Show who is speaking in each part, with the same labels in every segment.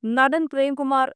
Speaker 1: നടൻ പ്രേംകുമാർ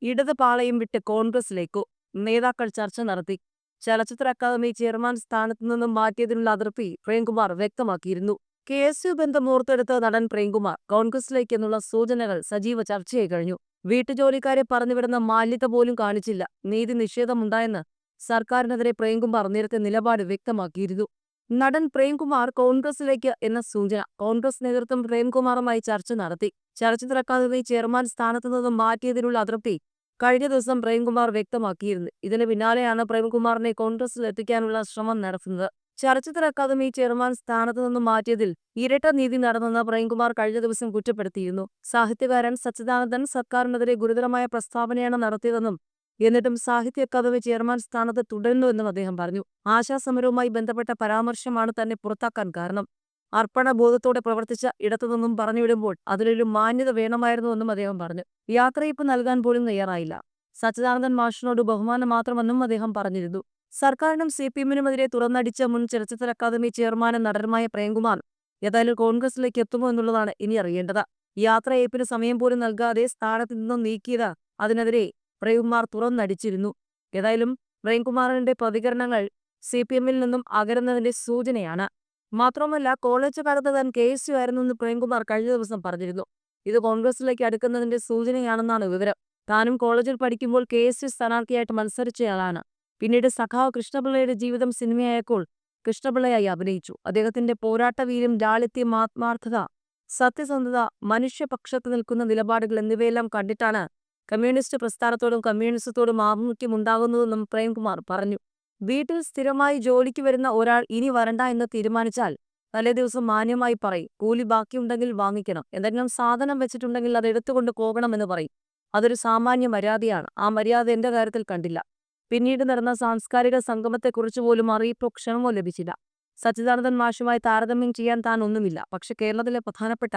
Speaker 1: ഇടത് പാളയം വിട്ട് കോൺഗ്രസിലേക്കു. നേതാക്കൾ ചർച്ച നടത്തി. ചലച്ചിത്ര അക്കാദമി ചെയർമാൻ സ്ഥാനത്തു നിന്നും മാറ്റിയതിനുള്ള അതൃപ്തി പ്രേംകുമാർ വ്യക്തമാക്കിയിരുന്നു. KSU ബന്ധം ഓർത്തെടുത്ത നടൻ പ്രേംകുമാർ കോൺഗ്രസിലേക്കെന്നുള്ള സൂചനകൾ സജീവ ചർച്ചയായി കഴിഞ്ഞു. വീട്ടുജോലിക്കാരെ പറഞ്ഞുവിടുന്ന മാന്യത പോലും കാണിച്ചില്ല. നീതി നിഷേധമുണ്ടായെന്ന് സർക്കാരിനെതിരെ പ്രേംകുമാർ നേരത്തെ നിലപാട് വ്യക്തമാക്കിയിരുന്നു. നടൻ പ്രേംകുമാർ കോൺഗ്രസിലേക്ക് എന്ന സൂചന. കോൺഗ്രസ് നേതൃത്വം പ്രേംകുമാറുമായി ചർച്ച നടത്തി. ചലച്ചിത്ര അക്കാദമി ചെയർമാൻ സ്ഥാനത്തു നിന്നും മാറ്റിയതിനുള്ള അതൃപ്തി കഴിഞ്ഞ ദിവസം പ്രേംകുമാർ വ്യക്തമാക്കിയിരുന്നു. ഇതിന് പിന്നാലെയാണ് പ്രേംകുമാറിനെ കോൺഗ്രസിൽ എത്തിക്കാനുള്ള ശ്രമം നടത്തുന്നത്. ചലച്ചിത്ര അക്കാദമി ചെയർമാൻ സ്ഥാനത്തു നിന്നും മാറ്റിയതിൽ ഇരട്ട നീതി നടന്നെന്ന് പ്രേംകുമാർ കഴിഞ്ഞ ദിവസം കുറ്റപ്പെടുത്തിയിരുന്നു. സാഹിത്യകാരൻ സച്ചിദാനന്ദൻ സർക്കാരിനെതിരെ ഗുരുതരമായ പ്രസ്താവനയാണ് നടത്തിയതെന്നും എന്നിട്ടും സാഹിത്യ അക്കാദമി ചെയർമാൻ സ്ഥാനത്ത് തുടരുന്നുവെന്നും അദ്ദേഹം പറഞ്ഞു. ആശാസമരവുമായി ബന്ധപ്പെട്ട പരാമർശമാണ് തന്നെ പുറത്താക്കാൻ കാരണം. അർപ്പണബോധത്തോടെ പ്രവർത്തിച്ച ഇടത്തുനിന്നും പറഞ്ഞുവിടുമ്പോൾ അതിലൊരു മാന്യത വേണമായിരുന്നുവെന്നും അദ്ദേഹം പറഞ്ഞു. യാത്രയയപ്പ് നൽകാൻ പോലും തയ്യാറായില്ല. സച്ചിദാനന്ദൻ മാഷിനോട് ബഹുമാനം മാത്രമെന്നും അദ്ദേഹം പറഞ്ഞിരുന്നു. സർക്കാരിനും CPM-നുമെതിരെ തുറന്നടിച്ച മുൻ ചലച്ചിത്ര അക്കാദമി ചെയർമാനും നടനുമായ പ്രേംകുമാർ ഏതായാലും കോൺഗ്രസിലേക്ക് എത്തുമോ എന്നുള്ളതാണ് ഇനി അറിയേണ്ടത്. യാത്രയയപ്പിന് സമയം പോലും നൽകാതെ സ്ഥാനത്ത് നിന്നും നീക്കിയത് അതിനെതിരെ പ്രേംകുമാർ തുറന്നടിച്ചിരുന്നു. ഏതായാലും പ്രേംകുമാറിന്റെ പ്രതികരണങ്ങൾ CPM-ൽ നിന്നും അകലുന്നതിന്റെ സൂചനയാണ്. മാത്രമല്ല, കോളേജ് കാലത്ത് താൻ KSU ആയിരുന്നെന്ന് പ്രേംകുമാർ കഴിഞ്ഞ ദിവസം പറഞ്ഞിരുന്നു. ഇത് കോൺഗ്രസിലേക്ക് അടുക്കുന്നതിന്റെ സൂചനയാണെന്നാണ് വിവരം. താനും കോളേജിൽ പഠിക്കുമ്പോൾ KSU സ്ഥാനാർത്ഥിയായിട്ട് മത്സരിച്ചയാളാണ്. പിന്നീട് സഖാവ് കൃഷ്ണപിള്ളയുടെ ജീവിതം സിനിമയായപ്പോൾ കൃഷ്ണപിള്ളയായി അഭിനയിച്ചു. അദ്ദേഹത്തിന്റെ പോരാട്ടവീര്യം, ലാളിത്യം, ആത്മാർത്ഥത, സത്യസന്ധത, മനുഷ്യപക്ഷത്ത് നിൽക്കുന്ന നിലപാടുകൾ എന്നിവയെല്ലാം കണ്ടിട്ടാണ് കമ്മ്യൂണിസ്റ്റ് പ്രസ്ഥാനത്തോടും കമ്മ്യൂണിസത്തോടും ആഭിമുഖ്യമുണ്ടാകുന്നതെന്നും പ്രേംകുമാർ പറഞ്ഞു. വീട്ടിൽ സ്ഥിരമായി ജോലിക്ക് വരുന്ന ഒരാൾ ഇനി വരണ്ട എന്ന് തീരുമാനിച്ചാൽ തലേദിവസം മാന്യമായി പറയും. കൂലി ബാക്കിയുണ്ടെങ്കിൽ വാങ്ങിക്കണം. എന്തെങ്കിലും സാധനം വെച്ചിട്ടുണ്ടെങ്കിൽ അത് എടുത്തുകൊണ്ട് പോകണമെന്ന് പറയും. അതൊരു സാമാന്യ മര്യാദയാണ്. ആ മര്യാദ എന്റെ കാര്യത്തിൽ കണ്ടില്ല. പിന്നീട് നടന്ന സാംസ്കാരിക സംഗമത്തെക്കുറിച്ച് പോലും അറിയിപ്പോ ക്ഷണമോ ലഭിച്ചില്ല. സച്ചിദാനന്ദൻ മാഷുമായി താരതമ്യം ചെയ്യാൻ താൻ ഒന്നുമില്ല. പക്ഷെ കേരളത്തിലെ പ്രധാനപ്പെട്ട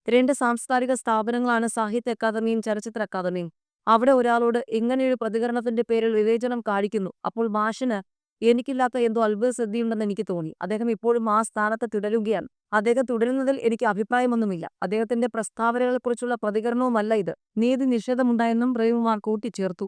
Speaker 1: 2 സാംസ്കാരിക സ്ഥാപനങ്ങളാണ് സാഹിത്യ അക്കാദമിയും ചലച്ചിത്ര അക്കാദമിയും. അവിടെ ഒരാളോട് ഇങ്ങനെയൊരു പ്രതികരണത്തിന്റെ പേരിൽ വിവേചനം കാണിക്കുന്നു. അപ്പോൾ മാഷിന് എനിക്കില്ലാത്ത എന്തോ അത്ഭുത ശ്രദ്ധയുണ്ടെന്ന് എനിക്ക് തോന്നി. അദ്ദേഹം ഇപ്പോഴും ആ സ്ഥാനത്ത് തുടരുകയാണ്. അദ്ദേഹം തുടരുന്നതിൽ എനിക്ക് അഭിപ്രായമൊന്നുമില്ല. അദ്ദേഹത്തിന്റെ പ്രസ്താവനകളെക്കുറിച്ചുള്ള പ്രതികരണവുമല്ല ഇത്. നീതി നിഷേധമുണ്ടായെന്നും പ്രേംകുമാർ കൂട്ടിച്ചേർത്തു.